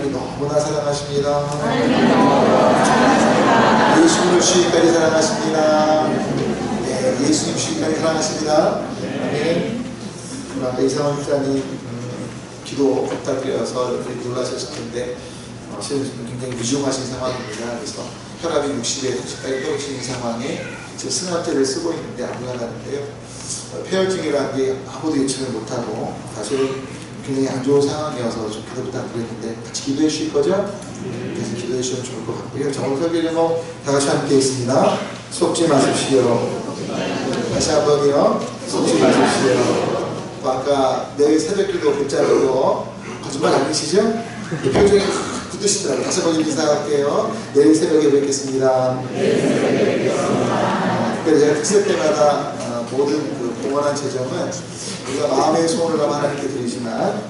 하나님이 너무나 사랑하십니다. 예수님 주시기까지 사랑하십니다. 네, 예수님 주시기까지 사랑하십니다. 아멘. 아까 이상원 목사님 기도 부탁드려서 놀라셨을 텐데 지금 굉장히 위중하신 상황입니다. 그래서 혈압이 60에 30까지 떨어지는 상황에 지금 승합제를 쓰고 있는데 안 올라가는데요. 폐혈증이라는 게 아무도 예측을 못하고 사실 굉장히 안 좋은 상황이어서 좀 기도 부탁드렸는데 같이 기도해 주실 거죠? 그래서 기도해 주시면 좋을 것 같고요. 자, 오늘 설교 제목 다 같이 함께 있습니다. 속지 마십시오. 다시 한번요. 속지 마십시오. 아까 내일 새벽기도 글자로 거짓말 아니시죠? 표정이 굳으시더라고요. 다시 한번 인사할게요. 내일 새벽에 뵙겠습니다. 그래서 제가 특세 때마다 모든 그 봉헌한 재정은 우리가 마음의 소원을 담아 하나님께 드리지만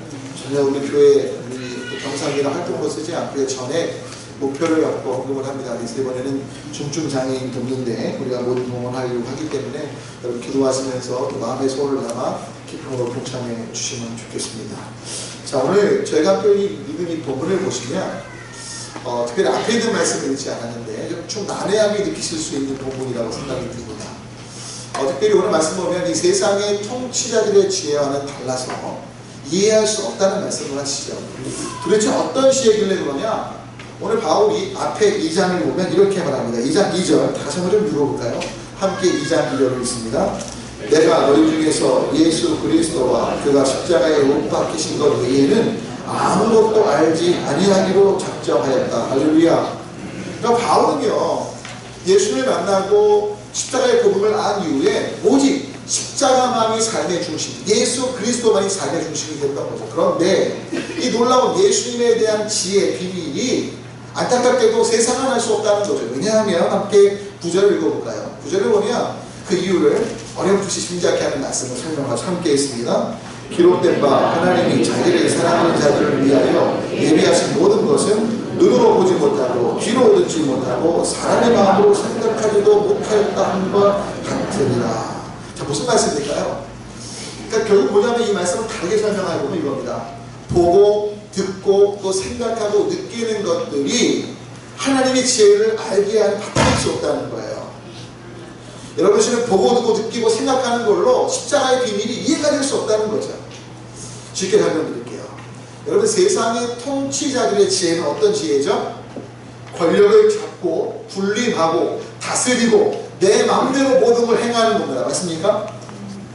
전혀 우리 교회 우리 경상이나 활동으로 쓰지 않고 전에 목표를 갖고 헌금을 합니다. 그래서 이번에는 중증 장애인 돕는데 우리가 모든 봉헌하려고 하기 때문에 여러분 기도하시면서 또 마음의 소원을 담아 기쁨으로 동참해 주시면 좋겠습니다. 자, 오늘 저희가 함께 읽은 이 본문을 보시면 특별히 앞에 있는 말씀을 읽지 않았는데 좀 난해함이 느끼실 수 있는 본문이라고 생각이 듭니다. 특별히 오늘 말씀 보면 이 세상의 통치자들의 지혜와는 달라서 이해할 수 없다는 말씀을 하시죠. 도대체 어떤 시이길래 그러냐? 오늘 바울이 앞에 2장을 보면 이렇게 말합니다. 2장 2절 다시 한번 좀 읽어볼까요? 함께 2장 2절을 읽습니다. 내가 너희 중에서 예수 그리스도와 그가 십자가에 못 박히신 것 외에는 아무것도 알지 아니하기로 작정하였다. 할렐루야. 그러니까 바울은요, 예수를 만나고 십자가의 복음을 안 이후에 오직 십자가만이 삶의 중심, 예수 그리스도만이 삶의 중심이 됐던 거죠. 그런데 이 놀라운 예수님에 대한 지혜, 비밀이 안타깝게도 세상은 알 수 없다는 거죠. 왜냐하면 함께 9절을 읽어볼까요? 9절을 보면 그 이유를 어렴풋이 짐작케 하는 말씀을 설명하고 함께 있습니다. 기록된 바 하나님이 자기를 사랑하는 자들을 위하여 예비하신 모든 것은 눈으로 보지 못하고 귀로 듣지 못하고 사람의 마음으로 생각하지도 못하였다 한 것 같으니라. 자, 무슨 말씀일까요? 그러니까 결국 뭐냐면 이 말씀을 다르게 설명하고 보면 이겁니다. 보고 듣고 또 생각하고 느끼는 것들이 하나님의 지혜를 알게 하는 바탕일 수 없다는 거예요. 여러분 지금 보고 듣고 느끼고 생각하는 걸로 십자가의 비밀이 이해가 될 수 없다는 거죠. 쉽게 설명드릴게요. 여러분 세상의 통치자들의 지혜는 어떤 지혜죠? 권력을 잡고 군림하고 다스리고 내 마음대로 모든 걸 행하는 겁니다. 맞습니까?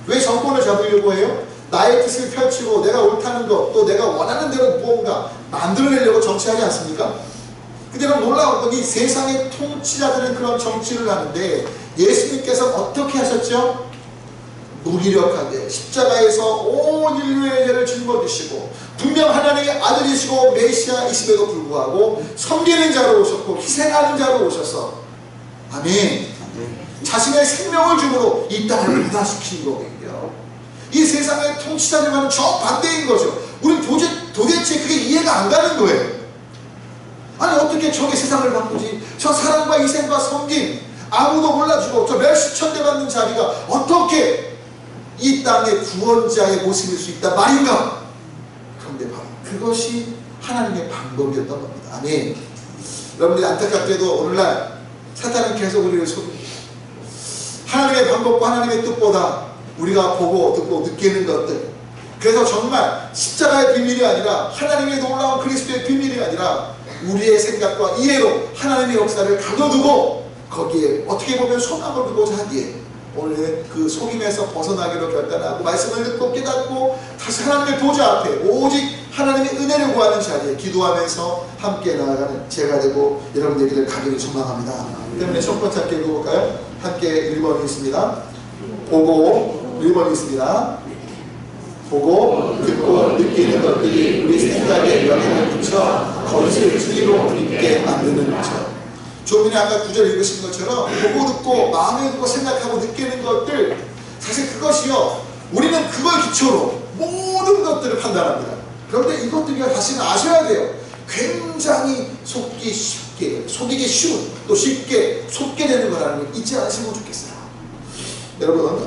왜 정권을 잡으려고 해요? 나의 뜻을 펼치고 내가 옳다는 것 또 내가 원하는 대로 무언가 만들어내려고 정치하지 않습니까? 근데 그럼 놀라운 건 이 세상의 통치자들은 그런 정치를 하는데 예수님께서 어떻게 하셨죠? 무기력하게 십자가에서 온 인류의 죄를 짊어지시고 분명 하나님의 아들이시고 메시아이심에도 불구하고 섬기는 자로 오셨고 희생하는 자로 오셔서 아멘. 자신의 생명을 주므로 이 땅을 변화시킨 거거든요. 이 세상의 통치자들과는 정반대인 거죠. 우리는 도대체 그게 이해가 안 가는 거예요. 아니 어떻게 저게 세상을 바꾸지? 저 사랑과 희생과 섬김 아무도 몰라주고 저 멸시천대 받는 자리가 어떻게 이 땅의 구원자의 모습일 수 있단 말인가? 그런데 바로 그것이 하나님의 방법이었던 겁니다. 아멘. 여러분들이 안타깝게도 오늘날 사탄은 계속 우리를 속입니다. 하나님의 방법과 하나님의 뜻보다 우리가 보고 듣고 느끼는 것들, 그래서 정말 십자가의 비밀이 아니라 하나님의 놀라운 그리스도의 비밀이 아니라 우리의 생각과 이해로 하나님의 역사를 가둬두고 거기에 어떻게 보면 소망을 두고자 하기에 오늘 그 속임에서 벗어나기로 결단하고 말씀을 듣고 깨닫고 다시 하나님의 보좌 앞에 오직 하나님의 은혜를 구하는 자리에 기도하면서 함께 나아가는 제가 되고 여러분 되기를 간절히 소망합니다. 때문에 첫 번째 함께 읽어볼까요? 함께 1번이 있습니다. 보고 1번이 있습니다. 보고 듣고 느끼는 것들이 우리 생각에 영향을 미쳐 거짓을 주의로 믿게 만드는 거죠. 조금 전에 아까 9절 읽으신 것처럼 보고 듣고 마음에 듣고 생각하고 느끼는 것들, 사실 그것이요 우리는 그걸 기초로 모든 것들을 판단합니다. 그런데 이것들이 사실은 아셔야 돼요. 굉장히 속이기 쉬운 또 쉽게 속게 되는 거라는 걸 잊지 않으시면 좋겠어요. 여러분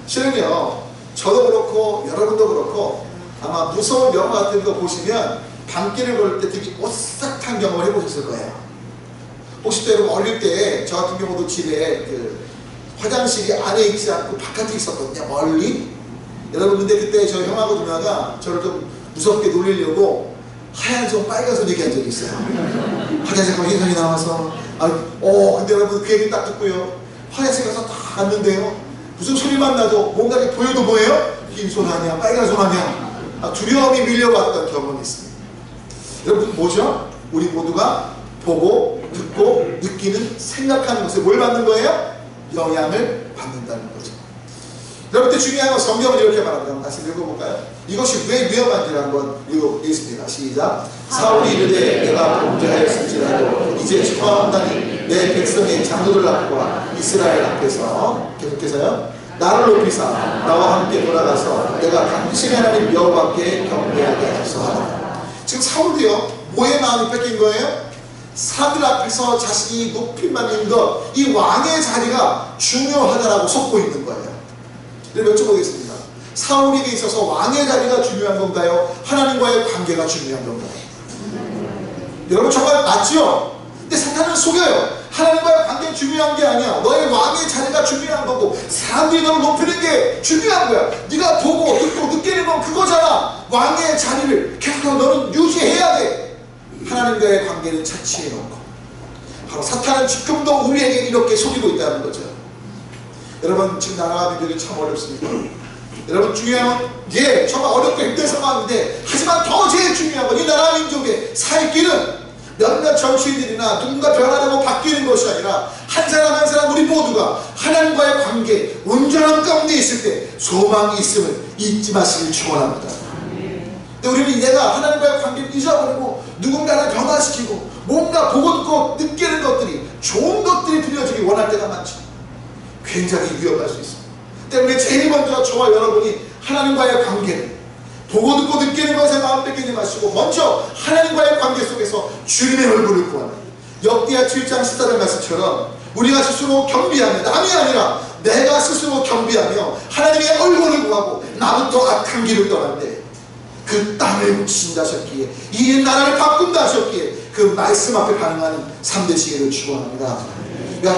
실은요 저도 그렇고 여러분도 그렇고 아마 무서운 영화 같은 거 보시면 밤길을 걸을 때 되게 오싹한 경험을 해보셨을 거예요. 혹시 또 여러분 어릴 때 저 같은 경우도 집에 그 화장실이 안에 있지 않고 바깥에 있었거든요. 멀리. 여러분 근데 그때 저 형하고 누나가 저를 좀 무섭게 놀리려고 하얀 손 빨간 손 얘기한 적이 있어요. 화장실 가면 흰 손이 나와서 근데 여러분 그 얘기 딱 듣고요. 화장실 가서 딱 갔는데요. 무슨 소리만 나도 뭔가 이렇게 보여도 뭐예요? 흰 손 아니야 빨간 손 아니야. 두려움이 밀려왔던 경험이 있습니다. 여러분 뭐죠? 우리 모두가 보고 듣고 느끼는 생각하는 것에 뭘 받는 거예요? 영향을 받는다는 거죠. 여러분 중요한 건 성경을 이렇게 말합니다. 다시 읽어볼까요? 이것이 왜 위험한지를 한번 읽어보겠습니다. 시작. 사울이 이르되 내가 범죄하였을지라도 이제 청하옵나니 내 백성의 장로들 앞과 이스라엘 앞에서 계속해서요. 나를 높이사 나와 함께 돌아가서 내가 당신의 하나님 여호와께 경배하게 하소서. 지금 사울도요. 뭐의 마음이 뺏긴 거예요? 사람들 앞에서 자신이 높임 받는 것, 이 왕의 자리가 중요하다라고 속고 있는 거예요. 여쭤보겠습니다. 사울에게 있어서 왕의 자리가 중요한 건가요? 하나님과의 관계가 중요한 건가요? 여러분 정말 맞죠? 근데 사탄은 속여요. 하나님과의 관계가 중요한 게 아니야. 너의 왕의 자리가 중요한 거고 사람들이 너를 높이는 게 중요한 거야. 네가 보고 듣고 느끼는 건 그거잖아. 왕의 자리를 계속 너는 유지해야 돼. 하나님과의 관계는 차치해놓고 바로 사탄은 지금도 우리에게 이렇게 속이고 있다는 거죠. 여러분 지금 나라와 민족이 참 어렵습니다. 여러분 중요한 건 정말 어렵고 힘든 상황인데 하지만 더 제일 중요한 건 이 나라 민족의 살 길은 몇몇 정치인들이나 누군가 변화되고 바뀌는 것이 아니라 한 사람 한 사람 우리 모두가 하나님과의 관계 온전한 가운데 있을 때 소망이 있음을 잊지 마시길 축원합니다. 근데 우리는 내가 하나님과의 관계를 잊어버리고 누군가를 변화시키고 뭔가 보고 듣고 느끼는 것들이 좋은 것들이 들려주기 원할 때가 많죠. 굉장히 위험할 수 있습니다. 때문에 제일 먼저 저와 여러분이 하나님과의 관계를 보고 듣고 느끼는 것에 마음 뺏기지 마시고 먼저 하나님과의 관계 속에서 주님의 얼굴을 구하는 역대하 7장 14절 말씀처럼 우리가 스스로 겸비하며 남이 아니라 내가 스스로 겸비하며 하나님의 얼굴을 구하고 나부터 악한 길을 떠날 때 그 땅을 묻힌다 하셨기에 이 나라를 바꾼다 하셨기에 그 말씀 앞에 반응하는 3대 시계를 축원합니다.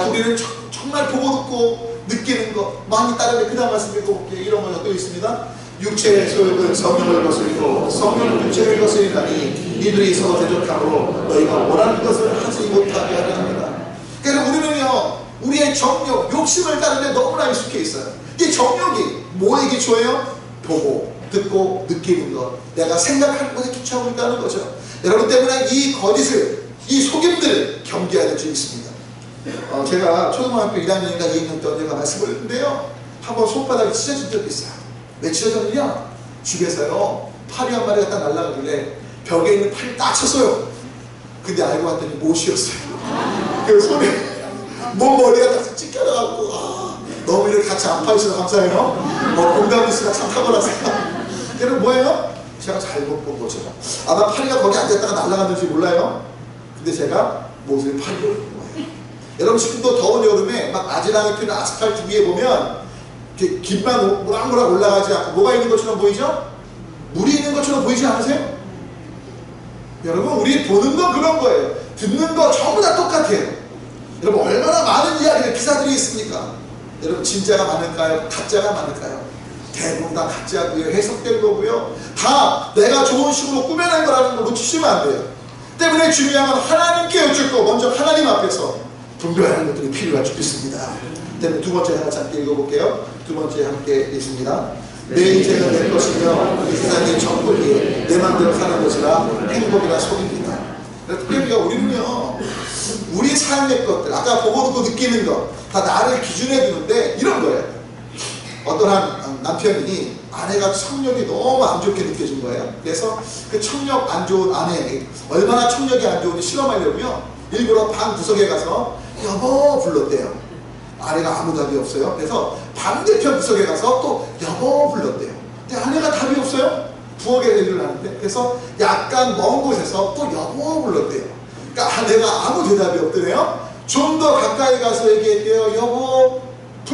우리는 정말 보고 듣고 느끼는 것 많이 따르는데 그 다음 말씀 읽어볼게요. 이런 것이 또 있습니다. 육체의 소욕은 성령을 거스리고 성령은 육체를 거스리다니 이들이 서로 대적함으로 너희가 원하는 것을 하지 못하게 하려 합니다. 그러니까 우리는요 우리의 정욕, 욕심을 따르는데 너무나 익숙해 있어요. 이 정욕이 뭐에게 좋아요? 보고 듣고 느끼는 것, 내가 생각하는 것에 기초하고 있다는 거죠. 여러분 때문에 이 거짓을, 이 속임들을 경계해야 될 줄 있습니다. 제가 초등학교 1학년인가 2학년 때 언젠가 말씀을 했는데요. 한번 손바닥이 찢어진 적이 있어요. 왜 찢어졌느냐? 집에서요 파리 한 마리가 딱 날아가길래 벽에 있는 팔을 딱 쳤어요. 근데 알고 봤더니 못이었어요. 그 손에 머리가 딱 찢겨나가고 너무 이렇게 같이 안 파주셔서 감사해요. 공감미스가 참 탁월하세요. 여러분 뭐예요? 제가 잘못 본 거죠. 아마 파리가 거기 앉았다가 날아갔는지 몰라요. 근데 제가 못을 파리로 본 거예요. 여러분 지금도 더운 여름에 막 아지랑이 피는 아스팔트 위에 보면 이렇게 김만 모락모락 올라가지 않고 뭐가 있는 것처럼 보이죠? 물이 있는 것처럼 보이지 않으세요? 여러분 우리 보는 건 그런 거예요. 듣는 거 전부 다 똑같아요. 여러분 얼마나 많은 이야기들 기사들이 있습니까? 여러분 진짜가 많을까요? 가짜가 많을까요? 대부분 다 가짜고요. 해석될 거고요. 다 내가 좋은 식으로 꾸며낸 거라는 걸 놓치시면 안 돼요. 때문에 중요한 건 하나님께 여쭙고 먼저 하나님 앞에서 분별하는 것들이 필요할 줄 믿습니다. 때문에 두 번째 하나 짧게 읽어볼게요. 두 번째 함께 읽습니다. 내 인생은 내 것이며 이 세상의 정권이 내 맘대로 사는 것이라 행복이라 속입니다. 그러니까 우리는요 우리 삶의 것들 아까 보고 듣고 느끼는 것 다 나를 기준해 두는데 이런 거예요. 어떤 한 남편이 아내가 청력이 너무 안 좋게 느껴진 거예요. 그래서 그 청력 안 좋은 아내 얼마나 청력이 안 좋은지 실험하려고요 일부러 방 구석에 가서 여보 불렀대요. 아내가 아무 답이 없어요. 그래서 반대편 구석에 가서 또 여보 불렀대요. 근데 아내가 답이 없어요. 부엌에 일을 하는데 그래서 약간 먼 곳에서 또 여보 불렀대요. 그러니까 아내가 아무 대답이 없더래요. 좀 더 가까이 가서 얘기했대요. 여보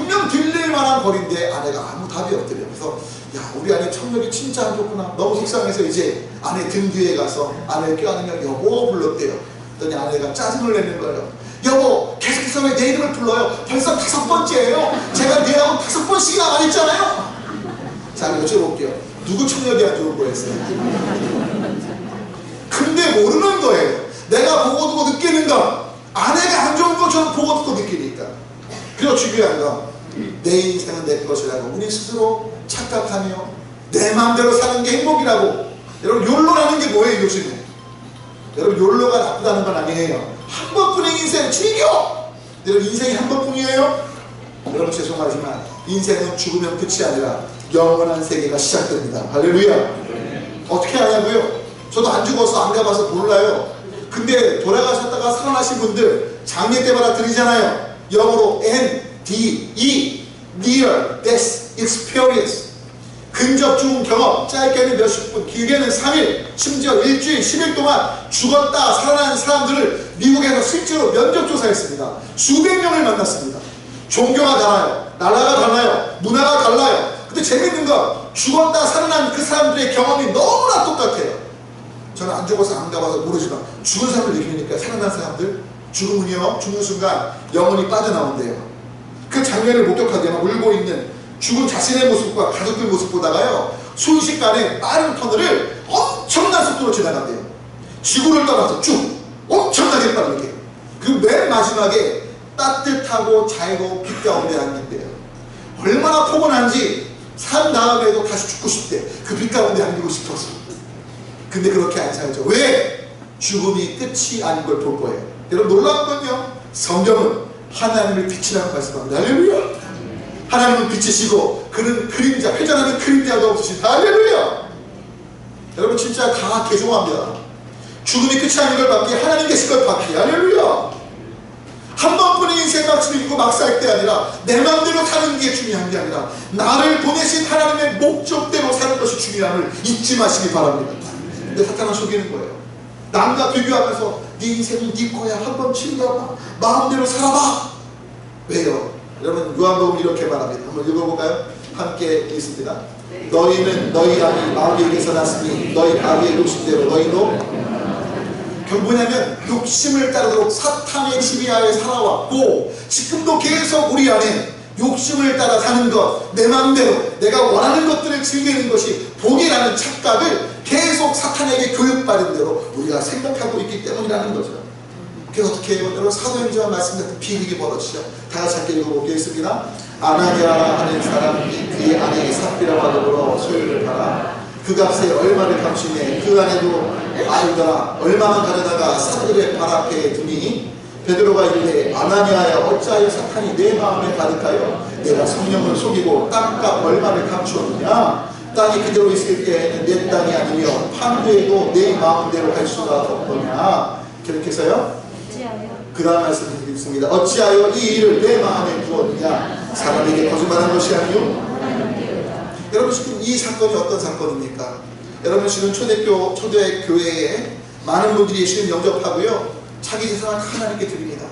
분명 들릴 만한 거리인데 아내가 아무 답이 없더래요. 그래서 야, 우리 아내 청력이 진짜 안 좋구나. 너무 속상해서 이제 아내 등 뒤에 가서 아내를 껴안으며 여보 불렀대요. 그랬더니 아내가 짜증을 내는 거예요. 여보, 계속해서 왜 내 이름을 불러요? 벌써 5번째예요. 제가 네하고 5번씩이나 말했잖아요. 자, 여쭤볼게요. 누구 청력이 안 좋은 거였어요? 근데 모르는 거예요. 내가 보고 듣고 느끼는 건 아내가 안 좋은 것처럼 보고 듣고 느끼니까. 그리고 중요한 건 내 인생은 내 것이라고 우리 스스로 착각하며 내 마음대로 사는 게 행복이라고. 여러분, 욜로라는 게 뭐예요 요즘에? 여러분, 욜로가 나쁘다는 건 아니에요. 한 번뿐인 인생 즐겨! 여러분, 인생이 한 번뿐이에요? 여러분, 죄송하지만 인생은 죽으면 끝이 아니라 영원한 세계가 시작됩니다. 할렐루야. 어떻게 하냐고요? 저도 안 죽어서 안 가봐서 몰라요. 근데 돌아가셨다가 살아나신 분들 장례 때마다 드리잖아요. 영어로 NDE Near Death Experience. 근접 죽음 경험. 짧게는 몇십 분, 길게는 3일, 심지어 일주일, 10일 동안 죽었다 살아난 사람들을 미국에서 실제로 면접 조사했습니다. 수백 명을 만났습니다. 종교가 달라요. 나라가 달라요. 문화가 달라요. 근데 재밌는 건 죽었다 살아난 그 사람들의 경험이 너무나 똑같아요. 저는 안 죽어서 안 가봐서 모르지만 죽은 사람을 느끼니까 살아난 사람들, 죽음은요, 죽는 순간 영혼이 빠져나온대요. 그 장면을 목격하게만 울고 있는 죽은 자신의 모습과 가족들 모습 보다가요, 순식간에 빠른 터널을 엄청난 속도로 지나간대요. 지구를 떠나서 쭉 엄청나게 빠르게. 그리고 맨 마지막에 따뜻하고 자유로운 빛 가운데 안긴대요. 얼마나 포근한지 산 다음에도 다시 죽고 싶대. 그 빛 가운데 안기고 싶어서. 근데 그렇게 안 살죠. 왜? 죽음이 끝이 아닌 걸 볼 거예요. 여러분, 놀라운 건요, 성경은 하나님을 빛이라고 말씀합니다. 할렐루야. 하나님은 빛이시고 그는 그림자, 회전하는 그림자도 없으신. 할렐루야. 여러분, 진짜 다 개종합니다. 죽음이 끝이 아닌 걸 받기, 하나님 계신 걸 받기. 할렐루야. 한 번뿐인 인생 마침을 입고 막 살 때 아니라 내 마음대로 사는 게 중요한 게 아니라 나를 보내신 하나님의 목적대로 사는 것이 중요함을 잊지 마시기 바랍니다. 근데 사탄은 속이는 거예요. 남과 비교하면서 네 인생은 네 거야. 한번 즐겨봐. 마음대로 살아봐. 왜요? 여러분, 요한복음 이렇게 말합니다. 한번 읽어볼까요? 함께 읽습니다. 너희는 너희 아비 마귀에게서 났으니 너희 아비의 욕심대로 너희도. 결국 뭐냐면 욕심을 따르도록 사탄의 지배하에 살아왔고 지금도 계속 우리 안에 욕심을 따라 사는 것, 내 마음대로 내가 원하는 것들을 즐기는 것이 복이라는 착각을 계속 사탄에게 교육받은 대로 우리가 생각하고 있기 때문이라는 거죠. 그래서 어떻게 해요? 여러분, 사도행전 말씀 같은 비극이 벌어지죠. 다 같이 함께 읽어보겠습니다. 아나니아 하는 사람이 그의 아내 삽비라고 하더러 소유를 팔아 그 값에 얼마를 감추네. 그 안에도 아이더라 얼마만 가져다가 사도들의 발 앞에 두니 베드로가 이르되 아나니아야 어찌하여 사탄이 내 마음에 가득하여 내가 성령을 속이고 땅값 얼마를 감추었느냐. 땅이 그대로 있을 때에는 내 땅이 아니며 판도에도 내 마음대로 할 수가 없느냐. 그렇게 해서요, 그 다음 말씀 드리겠습니다. 어찌하여 이 일을 내 마음에 두었느냐. 사람에게 거짓말한 것이 아니요. 여러분, 지금 이 사건이 어떤 사건입니까? 여러분, 지금 초대 교회에 많은 분들이 예수님 영접하고요, 자기 재산을 하나님께 드립니다.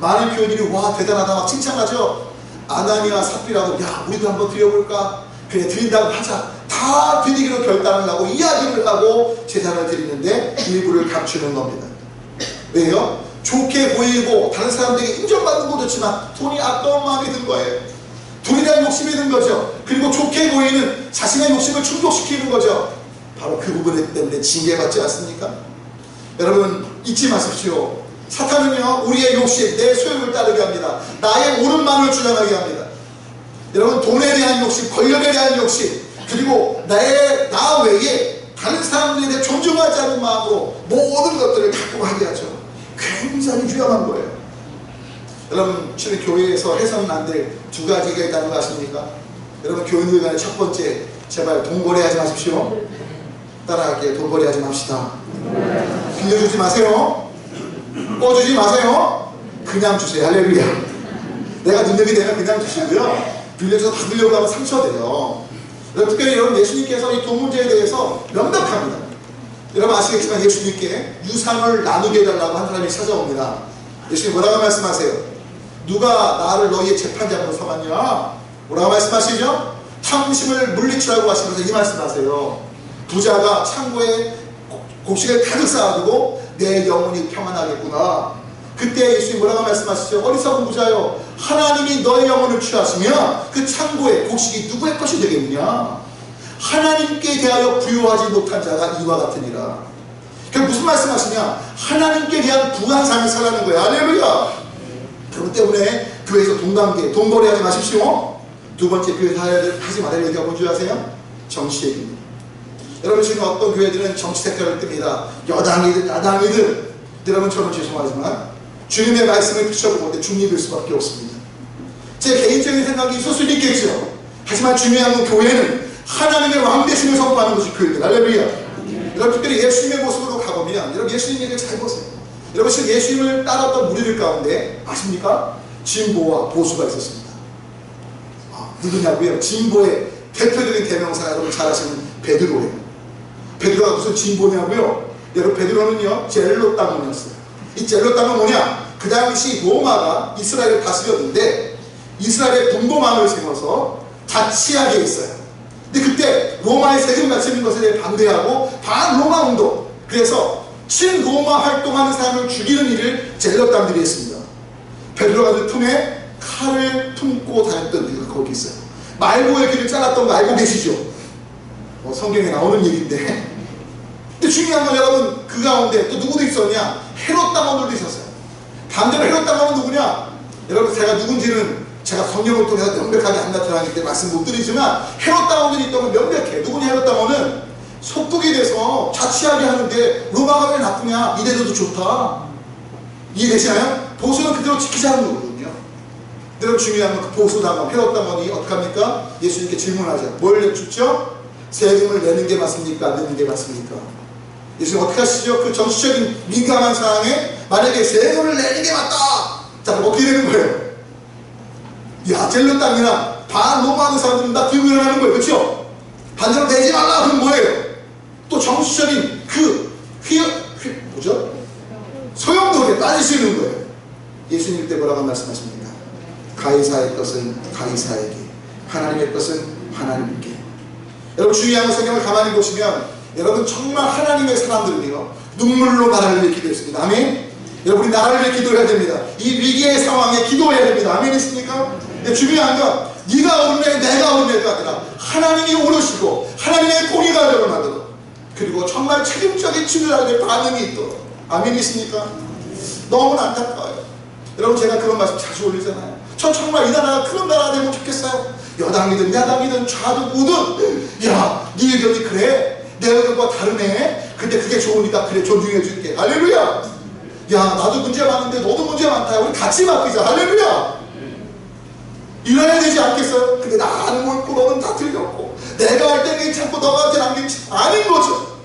많은 교회들이 와 대단하다 막 칭찬하죠. 아나니아 삽비라고, 야 우리도 한번 드려볼까? 그래, 드린다고 하자. 다 드리기로 결단을 하고 이야기를 하고 재산을 드리는데 일부를 감추는 겁니다. 왜요? 좋게 보이고 다른 사람들에게 인정받는 것도 좋지만 돈이 아까운 마음이 든 거예요. 돈에 대한 욕심이 든 거죠. 그리고 좋게 보이는 자신의 욕심을 충족시키는 거죠. 바로 그 부분 때문에 징계받지 않습니까? 여러분, 잊지 마십시오. 사탄은요, 우리의 욕심, 내 소욕을 따르게 합니다. 나의 옳은만을 주장하게 합니다. 여러분, 돈에 대한 욕심, 권력에 대한 욕심, 그리고 나 외에 다른 사람들에 대해 존중하지 않는 마음으로 모든 것들을 갖고 가게 하죠. 굉장히 위험한 거예요. 여러분, 지금 교회에서 해서는 안 될 두 가지가 있다는 거 아십니까? 여러분, 교인들 간에 첫 번째, 제발 돈거래 하지 마십시오. 따라할게요. 돈거래 하지 맙시다. 빌려주지 마세요. 꺼주지 마세요. 그냥 주세요. 할렐루야. 내가 능력이 되면 그냥 주시고요, 빌려줘서 받으려고 하면 상처돼요. 특별히 여러분, 예수님께서 이 돈 문제에 대해서 명백합니다. 여러분 아시겠지만 예수님께 유산을 나누게 해달라고 한 사람이 찾아옵니다. 예수님 뭐라고 말씀하세요? 누가 나를 너희의 재판장으로 삼았냐? 뭐라고 말씀하시죠? 탐심을 물리치라고 하시면서 이 말씀하세요. 부자가 창고에 곡식을 가득 쌓아두고 내 영혼이 평안하겠구나. 그때 예수님 뭐라고 말씀하시죠? 어리석은 부자여, 하나님이 너의 영혼을 취하시면 그 창고에 곡식이 누구의 것이 되겠느냐? 하나님께 대하여 부요하지 못한 자가 이와 같으니라. 그럼 무슨 말씀하시냐? 하나님께 대한 부한 삶을 살라는 거예요. 할렐루야. 그렇기 때문에 교회에서 돈벌이 하지 마십시오. 두 번째 교회에서 하지 말아야 얘기가 뭔지 아세요? 정치 얘기입니다. 여러분, 지금 어떤 교회들은 정치 색깔을 띱니다. 여당이든 야당이든. 여러분, 저는 죄송하지만 주님의 말씀을 비춰보고 중립일 수밖에 없습니다. 제 개인적인 생각이 있을 수도 있겠죠. 하지만 중요한 건 교회는 하나님의 왕되심을 선포하는 것이 교회입니다. 할렐루야. 여러분, 특별히 예수님의 모습으로 가보면 여러분, 예수님 얘기를 잘 보세요. 여러분, 지금 예수님을 따랐던 무리들 가운데 아십니까? 진보와 보수가 있었습니다. 누구냐고요? 진보의 대표적인 대명사가 여러분 잘 아시는 베드로예요. 베드로가 무슨 진보냐고요? 여러분, 베드로는요 젤로 땅이었어요. 이 젤로 땅은 뭐냐? 그 당시 로마가 이스라엘을 다스렸는데 이스라엘의 분봉함을 세워서 자치하게 했어요. 근데 그때 로마의 세금 갇히는 것에 대해 반대하고 반로마 운동, 그래서 친로마 활동하는 사람을 죽이는 일을 젤로땅들이 했습니다. 베드로가 그 틈에 칼을 품고 다녔던 이유가 거기 있어요. 말고의 길을 잘랐던 거 알고 계시죠? 성경에 나오는 얘기인데. 근데 중요한 건 여러분, 그 가운데 또 누구도 있었냐? 헤롯 당원들도 있었어요. 반대로 헤롯 당원은 누구냐? 여러분, 제가 누군지는 제가 성경을 통해서 명백하게 안 나타나기 때문에 말씀 못 드리지만 헤롯 당원들이 있던 건 명백해. 누구냐? 헤롯 당원은 속국이 돼서 자치하게 하는데 로마가 왜 나쁘냐? 이래도 좋다. 이해되시나요? 보수는 그대로 지키자는 거거든요. 여러분, 중요한 건 그 보수당원, 헤롯 당원이 어떻게 합니까? 예수님께 질문하죠. 뭘 여쭙죠? 세금을 내는 게 맞습니까? 안 내는 게 맞습니까? 예수님 어떻게 하시죠? 그 정치적인 민감한 상황에 만약에 세금을 내는 게 맞다! 자, 그럼 어떻게 되는 거예요? 야, 젤로 땅이나 반로마하는 사람들은 다 들고 일어나는 거예요. 그렇죠? 반대로 내지 말라! 그럼 뭐예요? 또 정치적인 소용돌이에 빠지시는 거예요. 예수님 때 뭐라고 말씀하십니까? 가이사의 것은 가이사에게, 하나님의 것은 하나님께. 여러분, 중요한 성경을 가만히 보시면 여러분, 정말 하나님의 사람들은요 눈물로 나라를 위해 기도했습니다. 아멘. 여러분, 우리 나라를 위해 기도해야 됩니다. 이 위기의 상황에 기도해야 됩니다. 아멘. 있습니까? 중요한 건 네가 오르네 내가 오르네가 아니라 하나님이 오르시고 하나님의 공의가 일어나도록, 그리고 정말 책임적인 치료자들의 반응이 있도록. 아멘. 있습니까? 너무 안타까워요. 여러분, 제가 그런 말씀 자주 올리잖아요. 저 정말 이 나라가 그런 나라가 되면 좋겠어요. 여당이든 야당이든 좌든 우든, 야, 네 의견이 그래? 내 의견과 다르네? 근데 그게 좋으니까 그래, 존중해 줄게. 할렐루야. 야, 나도 문제 많은데 너도 문제 많다. 우리 같이 맡기자. 할렐루야. 이래야 되지 않겠어요? 근데 나는 옳고 너는 다 틀렸고 내가 할 때는 괜찮고 너가 할 때는 안 괜찮고 아닌 거죠.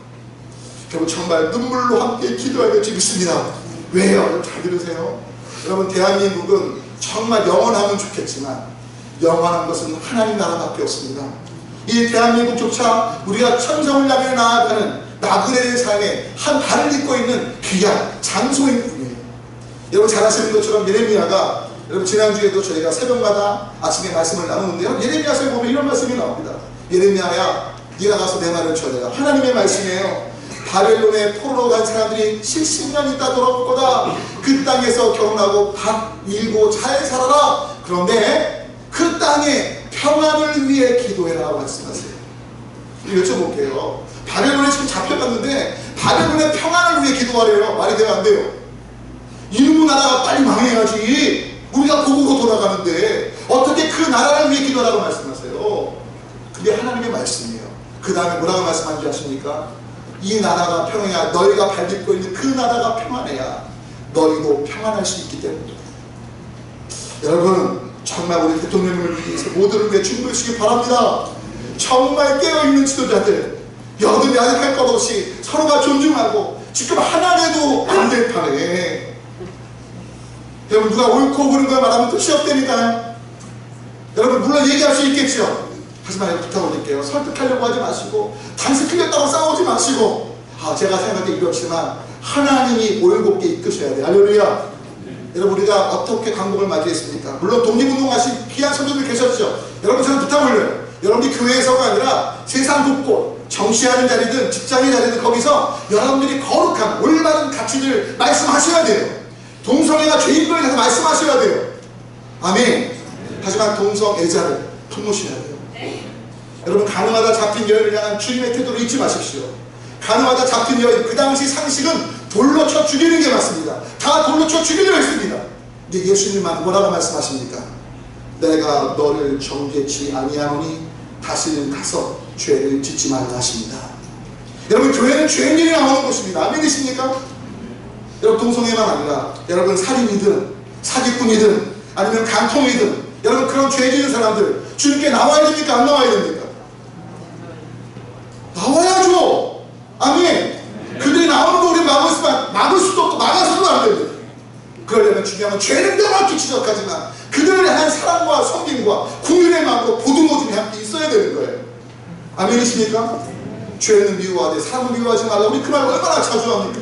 여러분, 정말 눈물로 함께 기도해야 될지 믿습니다. 왜요? 여러분, 잘 들으세요. 여러분, 대한민국은 정말 영원하면 좋겠지만 영원한 것은 하나님 나라밖에 없습니다. 이 대한민국조차 우리가 천성을 향해 나아가는 나그네의 삶에 한 발을 딛고 있는 귀한 장소인 뿐이에요. 여러분, 잘 아시는 것처럼 예레미야가, 여러분, 지난주에도 저희가 새벽마다 아침에 말씀을 나누는데요, 예레미야서에 보면 이런 말씀이 나옵니다. 예레미야야, 네가 가서 내 말을 전해라. 하나님의 말씀이에요. 바벨론에 포로로 간 사람들이 70년 있다 돌아올 거다. 그 땅에서 결혼하고 밥 밀고 잘 살아라. 그런데 그 땅에 평안을 위해 기도해라고 말씀하세요. 여쭤볼게요. 바벨론에 지금 잡혀갔는데 바벨론의 평안을 위해 기도하래요. 말이 되면 안 돼요. 이놈의 나라가 빨리 망해야지. 우리가 고국으로 돌아가는데 어떻게 그 나라를 위해 기도하라고 말씀하세요? 그게 하나님의 말씀이에요. 그 다음에 뭐라고 말씀하는지 아십니까? 이 나라가 평안해야, 너희가 밟고 있는 그 나라가 평안해야 너희도 평안할 수 있기 때문입니다. 여러분, 정말 우리 대통령님을 위해서 모두를 위해 충고해주시기 바랍니다. 정말 깨어있는 지도자들, 여든 야든 할 것 없이 서로가 존중하고, 지금 하나라도 안 될 판에 여러분, 누가 옳고 그른 걸 말하면 끝이 없다니까요. 여러분, 물론 얘기할 수 있겠죠. 하지만 여러분, 부탁드릴게요. 설득하려고 하지 마시고, 당신 틀렸다고 싸우지 마시고, 제가 생각할 때 이렇지만 하나님이 올곧게 이끄셔야 돼요. 할렐루야. 여러분 우리가 어떻게 광복을 맞이했습니까? 물론 독립운동하신 귀한 선배들 계셨죠. 여러분 저는 부탁 올려요. 여러분이 교회에서가 아니라 세상 곳곳 정치하는 자리든 직장의 자리든 거기서 여러분들이 거룩한 올바른 가치를 말씀하셔야 돼요. 동성애가 죄인 거에 대해서 말씀하셔야 돼요. 아멘. 하지만 동성애자를 품으셔야 돼요. 여러분 가늠하다 잡힌 여인을 향한 주님의 태도를 잊지 마십시오. 가늠하다 잡힌 여인, 그 당시 상식은 돌로 쳐 죽이는 게 맞습니다. 다 돌로 쳐 죽이려 했습니다. 근데 예수님은 뭐라고 말씀하십니까? 내가 너를 정죄치 아니하노니 다시는 가서 죄를 짓지 말라 하십니다. 여러분 교회는 죄인들이 나오는 곳입니다. 안 믿으십니까? 여러분 동성애만 아니라 여러분 살인이든 사기꾼이든 아니면 간통이든 여러분 그런 죄 지은 사람들 주님께 나와야 됩니까? 안 나와야 됩니까? 나와야죠. 아멘. 그들이 나오는 거 우리 막을 수도 없고 막아서도 안 됩니다. 그러려면 중요한 건 죄는 명확히 지적하지만 그들을 향한 사랑과 섬김과 국민의 마음과 보듬어줌이 함께 있어야 되는 거예요. 아멘이십니까? 죄는 미워하되 사람을 미워하지 말라. 우리 그 말을 얼마나 자주 합니까?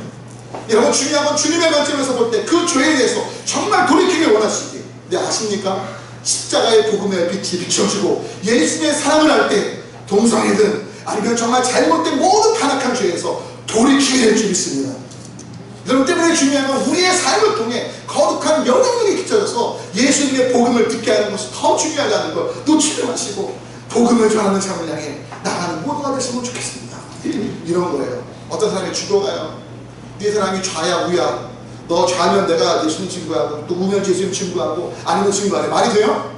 여러분 중요한 건 주님의 관점에서 볼 때 그 죄에 대해서 정말 돌이키길 원하시기. 근데 아십니까? 십자가의 복음의 빛이 비춰지고 예수님의 사랑을 할 때 동성애든 아니면 정말 잘못된 모든 타락한 죄에서 돌이키게 될 줄 믿습니다. 여러분 때문에 중요한 건 우리의 삶을 통해 거룩한 영향력이 끼쳐져서 예수님의 복음을 듣게 하는 것이 더 중요하다는 걸 놓치지 마시고 복음을 전하는 삶을 향해 나가는 모두가 되시면 좋겠습니다. 이런 거예요. 어떤 사람이 죽어가요. 네 사람이 좌야 우야. 너 좌면 내가 예수님 친구하고 또 우면 예수님 친구하고 아니면 친구 안 해. 말이 돼요?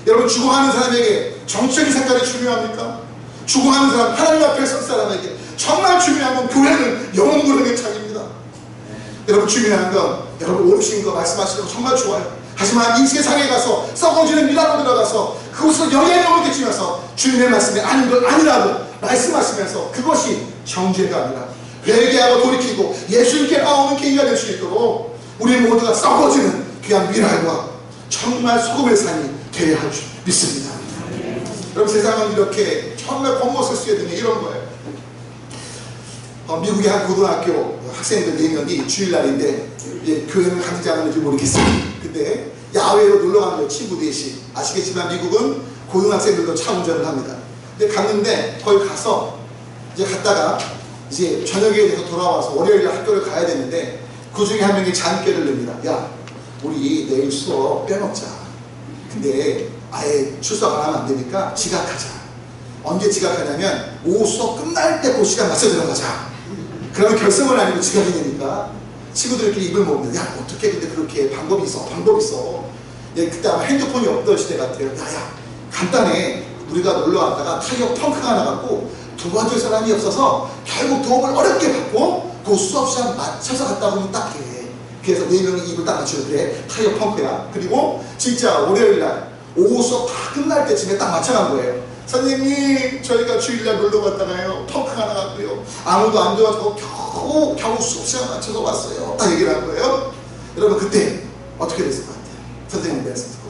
여러분 죽어가는 사람에게 정치적인 색깔이 중요합니까? 죽어가는 사람, 하나님 앞에 설 사람에게 정말 중요한 건 교회는 영혼 구원의 창입니다. 여러분 중요한 건 여러분 옳으신 거 말씀하시는 거 정말 좋아요. 하지만 이 세상에 가서 썩어지는 미라로 들어가서 그곳에서 영향력을 끼치면서 주님의 말씀이 아닌 건 아니라고 말씀하시면서 그것이 정죄가 아니라 회개하고 돌이키고 예수님께 나오는 계기가 될 수 있도록 우리 모두가 썩어지는 귀한 미랄과 정말 소금의 산이 되어야 할 줄 믿습니다. 여러분 세상은 이렇게 정말 겉멋을 쓰게 되는 이런 거예요. 미국의 한 고등학교 학생들 4명이 주일날인데 교회는 가는지 안 가는지 모르겠어요. 근데 야외로 놀러간 거예요. 친구 넷이. 아시겠지만 미국은 고등학생들도 차 운전을 합니다. 근데 갔는데 거기 가서 이제 갔다가 이제 저녁에 돼서 돌아와서 월요일에 학교를 가야 되는데 그 중에 한 명이 잔꾀를 냅니다. 야 우리 내일 수업 빼먹자. 근데 아예 출석 안 하면 안 되니까 지각하자. 언제 지각하냐면 오후 수업 끝날 때 그 시간 맞춰 들어가자. 그러면 결승은 아니고 지각이 되니까 친구들끼리 입을 모읍니다. 야 어떻게 근데 그렇게 방법이 있어. 예, 그때 아마 핸드폰이 없던 시대 같아요. 야야 간단해. 우리가 놀러 왔다가 타이어 펑크가 나갖고 도와줄 사람이 없어서 결국 도움을 어렵게 받고 그 수업 시간 맞춰서 갔다 오면 딱 해. 그래서 4명이 입을 딱 맞춰요. 그래 타이어 펑크야. 그리고 진짜 월요일날 오후 수업 다 끝날 때쯤에 딱 맞춰간 거예요. 선생님 저희가 주일날 놀러 갔다가요 펑크가 나갔고요 아무도 안 도와주고 겨우 수업 시간 맞춰서 왔어요. 딱 얘기를 한 거예요. 여러분 그때 어떻게 됐을 것 같아요? 선생님 말씀 듣고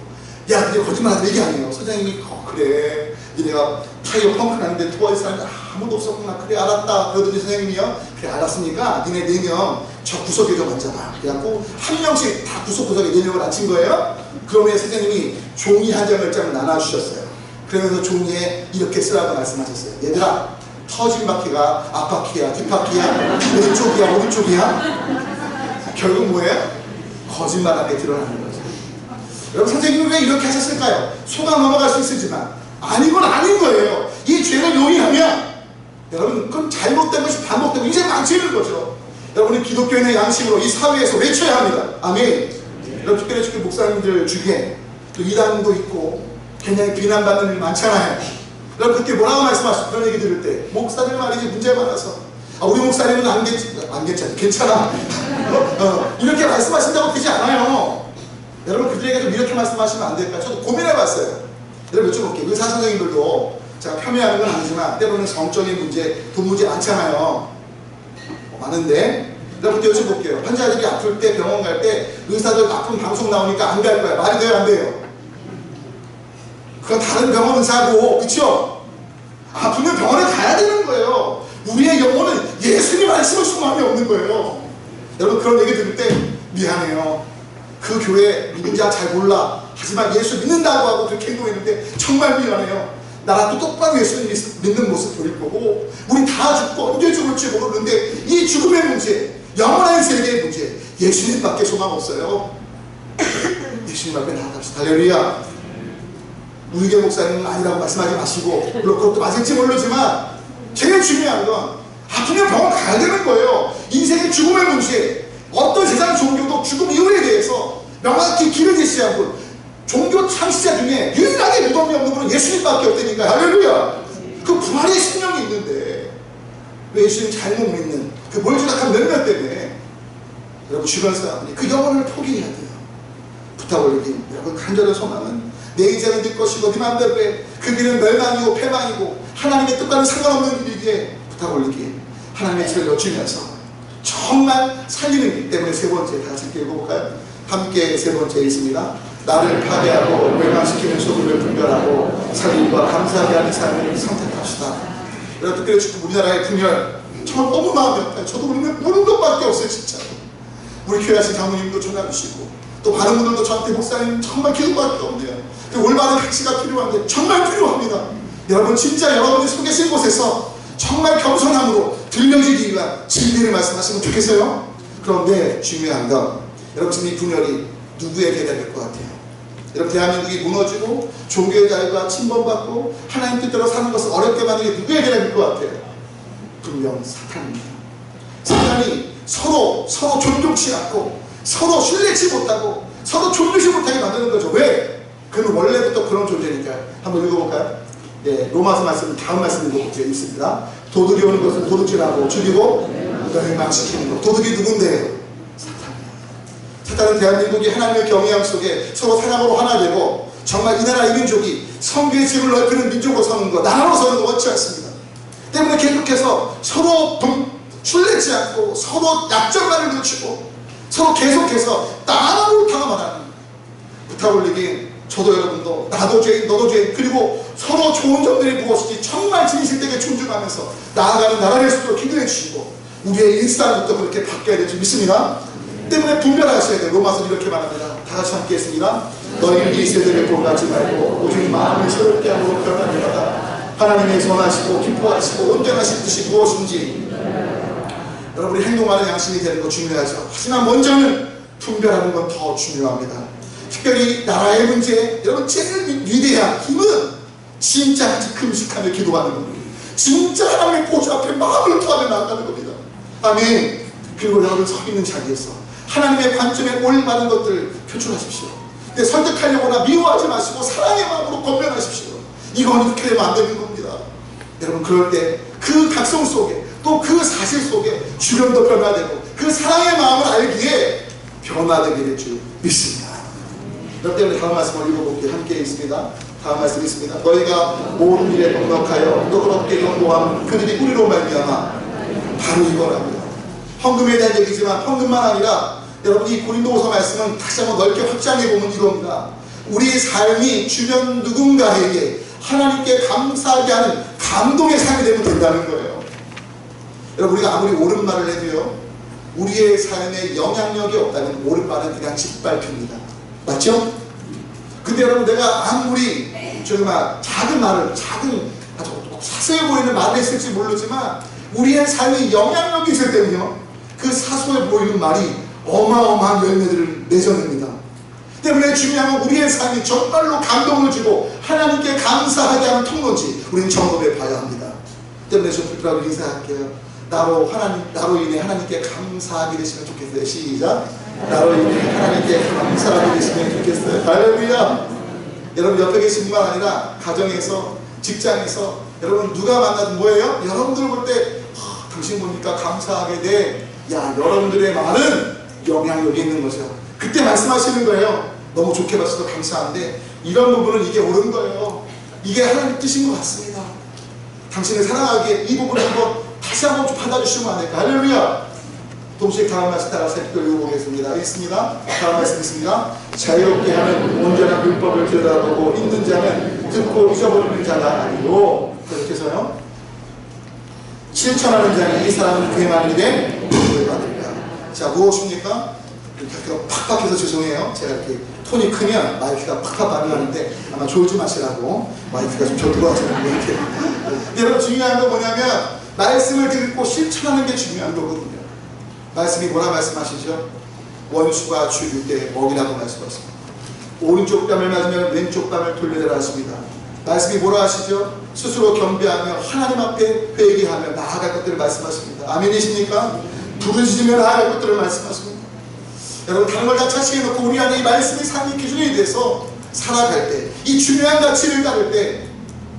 야 근데 거짓말하는 얘기 아니에요. 선생님이 그래 니네가 타이어 펑크 나는데 도와줄 사람이 아무도 없었구나. 그래 알았다. 그러더니 선생님이요 그래 알았으니까 니네 4명 저 구석에 좀 앉아봐. 그래갖고 한 명씩 다 구석구석에 4명을 앉힌 거예요. 그러면 선생님이 종이 한 장을 쫙 나눠주셨어요. 그러면서 종이에 이렇게 쓰라고 말씀하셨어요. 얘들아 터진 바퀴가 앞바퀴야 뒷바퀴야 왼쪽이야 오른쪽이야. 결국 뭐예요? 거짓말 안에 드러나는 거죠. 여러분 선생님은 왜 이렇게 하셨을까요? 속아 넘어갈 수 있으지만 아닌 건 아닌 거예요. 이 죄를 용인하면 여러분 그건 잘못된 것이 반복되고 인생 망치는 거죠. 여러분이 기독교인의 양심으로 이 사회에서 외쳐야 합니다. 아멘. 여러분 특별히 목사님들 중에 또 이단도 있고 굉장히 비난받는 일이 많잖아요. 여러분 그때 뭐라고 말씀하시죠? 그런 얘기 들을 때 목사들 말이지 문제가 많아서 우리 목사님은 안 괜찮아 이렇게 말씀하신다고 되지 않아요. 여러분 그들에게 좀 이렇게 말씀하시면 안 될까? 저도 고민해봤어요. 여러분 여쭤볼게요. 의사 선생님들도 제가 폄훼하는 건 아니지만 때로는 성적인 문제, 돈 문제 많잖아요. 많은데 여러분 여쭤볼게요. 환자들이 아플 때 병원 갈 때 의사들 아픈 방송 나오니까 안 갈 거야. 말이 돼요 안 돼요? 그건 다른 병원 의사고 그쵸? 아프면 병원에 가야 되는 거예요. 우리의 영혼은 예수님 말씀을 수만이 없는 거예요. 여러분 그런 얘기 들을 때 미안해요. 그 교회 누군지 잘 몰라. 하지만 예수 믿는다고 하고 그렇게 행동했는데 정말 미안해요. 나라도 똑바로 예수 믿는 모습 보일 거고 우리 다 죽고 언제 죽을지 모르는데 이 죽음의 문제, 영원한 세계의 문제, 예수님밖에 소망 없어요. 예수님 앞에 나아갑시다. 할렐루야. 우리교 목사님은 아니라고 말씀하지 마시고 물론 그것도 맞을지 모르지만 제일 중요한 건 아프면 병원 가야 되는 거예요. 인생의 죽음의 문제, 어떤 세상 종교도 죽음 이후에 대해서 명확히 길을 제시한 분, 종교 창시자 중에 유일하게 무덤이 없는 분은 예수님밖에 없다니까. 할렐루야. 그 부활의 신령이 있는데 왜 예수님 잘못 믿는 그 몰주락한 몇몇 때문에 여러분 주변 사람들이 그 영혼을 포기해야 돼요. 부탁 올리기. 여러분 간절한 소망은 내 인생은 네 것이고 네 맘대로 해. 그 길은 멸망이고 패망이고 하나님의 뜻과는 상관없는 일이기에 부탁 올리기. 하나님의 죄를 여쭈면서 정말 살리는 길 때문에 세 번째 다 같이 읽어볼까요? 함께 세 번째 있습니다. 나를 파괴하고 멸망시키는 소금을 분별하고 살림과 감사하게 하는 삶을 선택합시다. 여러분 특별히 우리나라의 분열 정말 너무 마음이 아파요. 저도 우는 것밖에 없어요. 진짜 우리 교회 하신 장로님도 전화 주시고 또 많은 분들도 저한테 목사님 정말 기도밖에 없네요. 올바른 가치가 필요한데 정말 필요합니다. 여러분 진짜 여러분이 서 계신 곳에서 정말 겸손함으로 들려주기 위한 진리를 말씀하시면 좋겠어요. 그런데 중요한 건 여러분 지금 이 분열이 누구에게 될 것 같아요? 여러분 대한민국이 무너지고 종교의 자유가 침범받고 하나님 뜻대로 사는 것을 어렵게 만드는 게 누구에게 될 것 같아요? 분명 사탄입니다. 사탄이 서로 존중치 않고 서로 신뢰치 못하고 서로 존중치 못하게 만드는 거죠. 왜? 그는 원래부터 그런 존재니까요. 한번 읽어볼까요? 네, 로마서 말씀 다음 말씀 읽어보겠습니다. 도둑이 오는 것은 도둑질하고 죽이고 멸망시키는 것. 도둑이 누군데요? 사탄이에요. 사탄은 대한민국이 하나님의 경외함 속에 서로 사랑으로 하나 되고 정말 이 나라 이 민족이 성교의 집을 넓히는 민족으로 서는 것, 나라로 서는 것 원치 않습니다. 때문에 계속해서 서로 신뢰치 않고 서로 약점만을 늦추고 서로 계속해서 나라로 옳다고만 하는 부탁 올리기. 저도 여러분도 나도 죄인 너도 죄인 그리고 서로 좋은 점들이 무엇인지 정말 진실되게 존중하면서 나아가는 나라를 수 있도록 기도해 주시고 우리의 일상부터 그렇게 바뀌어야 될 줄 믿습니다. 때문에 분별하셔야 돼요. 로마서는 이렇게 말합니다. 다 같이 함께 했습니다. 너희는 이 세대를 본받지 말고 오직 마음을 새롭게 하고 변하게 하다. 하나님의 선하시고 기뻐하시고 온전하신 뜻이 무엇인지 여러분이 행동하는 양심이 되는 거 중요하죠. 하지만 먼저는 분별하는 건 더 중요합니다. 특별히 나라의 문제, 여러분 제일 위대한 힘은 진짜 금식하며 기도하는 겁니다. 진짜 하나님의 보좌 앞에 마음을 토하며 나아가는 겁니다. 아멘. 그리고 여러분 서 있는 자리에서 하나님의 관점에 올바른 것들을 표출하십시오. 근데 설득하려거나 미워하지 마시고 사랑의 마음으로 권면하십시오. 이건 이렇게 되면 안 되는 겁니다. 여러분 그럴 때 그 각성 속에 또 그 사실 속에 주변도 변화되고 그 사랑의 마음을 알기에 변화되게 될 줄 믿습니다. 그렇기 때문에 다음 말씀을 읽어볼게요. 함께 있습니다. 다음 말씀 있습니다. 너희가 모든 일에 넉넉하여 너그럽게 경고함 그들이 우리로 말미암아 바로 이거랍니다. 헌금에 대한 얘기지만 헌금만 아니라 여러분 이 고린도후서 말씀은 다시 한번 넓게 확장해 보면 이겁니다. 우리의 삶이 주변 누군가에게 하나님께 감사하게 하는 감동의 삶이 되면 된다는 거예요. 여러분 우리가 아무리 옳은 말을 해도요 우리의 삶에 영향력이 없다면 옳은 말은 그냥 짓밟힙니다. 맞죠? 근데 여러분 내가 아무리 정말 작은 말을 아주 사소해 보이는 말을 했을지 모르지만 우리의 삶에 영향력이 있을 때는요 그 사소해 보이는 말이 어마어마한 열매들을 내줘냅니다. 때문에 중요한 건 우리의 삶이 정말로 감동을 주고 하나님께 감사하게 하는 통로인지 우리는 점검해 봐야 합니다. 때문에 저 불편하고 인사할게요. 나로 인해 하나님께 감사하게 되시면 좋겠어요. 시작. 나로 인해 하나님께 감사하게 되시면 좋겠어요. 할렐루야. 여러분 옆에 계신 분만 아니라 가정에서 직장에서 여러분 누가 만나든 뭐예요? 여러분들 볼 때 당신 보니까 감사하게 돼. 야 여러분들의 말은 영향력이 있는 거죠. 그때 말씀하시는 거예요. 너무 좋게 봐주셔서 감사한데 이런 부분은 이게 옳은 거예요. 이게 하나님 뜻인 것 같습니다. 당신을 사랑하기에 이 부분을 한번 다시 한번 좀 받아주시면 안 될까? 할렐루야. 동시에 다음 말씀 따라서 읽어보겠습니다. 읽습니다. 다음 말씀 있습니다. 자유롭게 하는 온전한 율법을 들여다보고 있는 자는 듣고 잊어버리는 자가 아니고 이렇게 해서요 실천하는 자는 이 사람은 그의 말이 된 복을 받으리라. 자 무엇입니까? 이렇게 팍팍해서 죄송해요. 제가 이렇게 톤이 크면 마이크가 팍팍 반응하는데 아마 졸지 마시라고 마이크가 좀 저쪽으로 하시는 것 같아요. 여러분 중요한 건 뭐냐면 말씀을 듣고 실천하는 게 중요한 거거든요. 말씀이 뭐라 말씀하시죠? 원수가 죽일 때 먹이라고 말씀하십니다. 오른쪽 뺨을 맞으면 왼쪽 뺨을 돌려내라 하십니다. 말씀이 뭐라 하시죠? 스스로 경배하며 하나님 앞에 회개하며 나아갈 것들을 말씀하십니다. 아멘이십니까? 부르짖으며 나아갈 것들을 말씀하십니다. 여러분 다른 걸 다 차치해놓고 우리 안에 이 말씀이 삶의 기준이 돼서 살아갈 때, 이 중요한 가치를 따를 때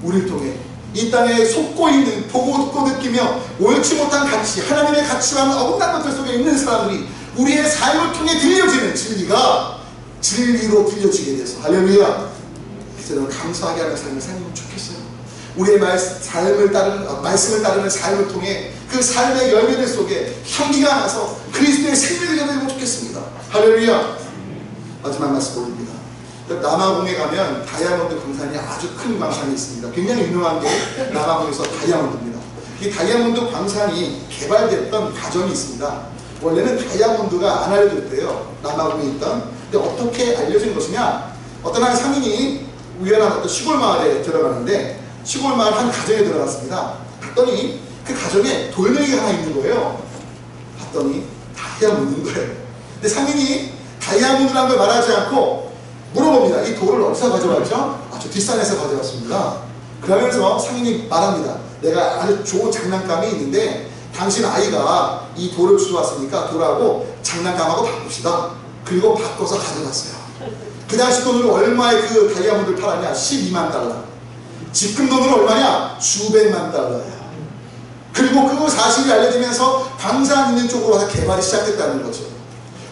우리를 통해 이 땅에 속고 있는, 보고 듣고 느끼며 옳지 못한 가치, 하나님의 가치와는 어긋난 것들 속에 있는 사람들이 우리의 삶을 통해 들려지는 진리가 진리로 들려지게 돼서 할렐루야. 그래서 감사하게 하는 삶을 살면 좋겠어요. 우리의 말씀을 따르는 삶을 통해 그 삶의 열매들 속에 향기가 나서 그리스도의 생명이 되면 좋겠습니다. 할렐루야. 마지막 말씀 올립니다. 남아공에 가면 다이아몬드 광산이 아주 큰 광산이 있습니다. 굉장히 유명한 게 남아공에서 다이아몬드입니다. 이 다이아몬드 광산이 개발됐던 과정이 있습니다. 원래는 다이아몬드가 안 알려졌대요. 남아공에 있던. 근데 어떻게 알려진 것이냐? 어떤 한 상인이 우연한 어떤 시골 마을에 들어가는데 시골 마을 한 가정에 들어갔습니다. 봤더니 그 가정에 돌멩이가 하나 있는 거예요. 봤더니 다이아몬드인 거예요. 근데 상인이 다이아몬드라는 걸 말하지 않고 물어봅니다. 이 돌을 어디서 가져왔죠? 저 뒷산에서 가져왔습니다. 그러면서 상인이 말합니다. 내가 아주 좋은 장난감이 있는데 당신 아이가 이 돌을 주워왔으니까 돌하고 장난감하고 바꿉시다. 그리고 바꿔서 가져갔어요. 그 당시 돈으로 얼마에 그 다이아몬드를 팔았냐? 12만 달러. 지금 돈으로 얼마냐? 수백만 달러예요. 그리고 그 사실이 알려지면서 광산 있는 쪽으로 와서 개발이 시작됐다는 거죠.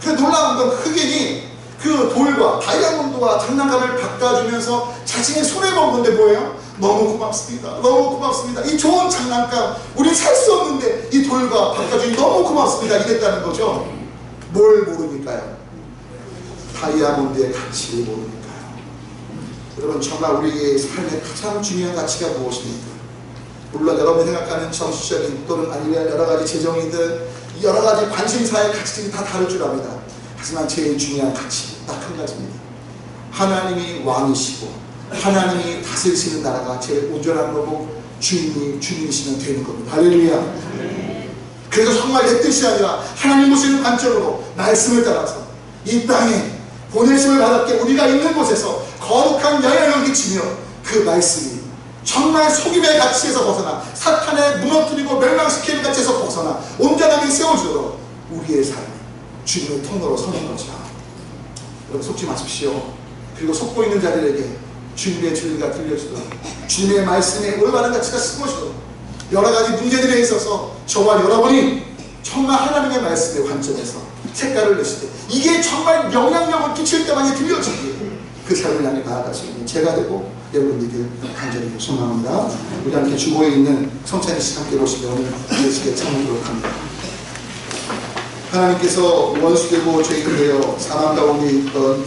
그래서 놀라운 건 흑인이 그 돌과 다이아몬드와 장난감을 바꿔주면서 자신의 손에 번 건데 뭐예요? 너무 고맙습니다. 너무 고맙습니다. 이 좋은 장난감 우리 살 수 없는데 이 돌과 바꿔주니 너무 고맙습니다. 이랬다는 거죠. 뭘 모르니까요? 다이아몬드의 가치를 모르니까요. 여러분 정말 우리의 삶의 가장 중요한 가치가 무엇입니까? 물론 여러분이 생각하는 정치적인 또는 아니면 여러가지 재정이든 여러가지 관심사의 가치들이 다 다를 줄 압니다. 하지만 제일 중요한 가치 딱 한 가지입니다. 하나님이 왕이시고 하나님이 다스리시는 나라가 제일 온전한 거고 주님이시면 되는 겁니다. 할렐루야. 그래서 정말 내 뜻이 아니라 하나님 보시는 관점으로 말씀을 따라서 이 땅에 보내심을 받았기에 우리가 있는 곳에서 거룩한 영향을 끼치며 그 말씀이 정말 속임의 가치에서 벗어나 사탄의 무너뜨리고 멸망시키는 가치에서 벗어나 온전하게 세워주도록 우리의 삶이 주님의 통로로 서는 거죠. 여러분 속지 마십시오. 그리고 속고 있는 자들에게 주님의 진리가 들려주도록 주님의 말씀에 올바른 가치가 심어지도록 여러가지 문제들에 있어서 저와 여러분이 정말 하나님의 말씀의 관점에서 색깔을 냈을 때 이게 정말 영향력을 끼칠 때만 들려지기에 그 삶을 향해 나아갈 수 있는 제가 되고 여러분들에게 간절히 소망합니다. 우리 함께 주보에 있는 성찬이 씨 함께 오시면 오늘 예수께 참여하도록 합니다. 하나님께서 원수되고 죄인되어 사망 가운데 있던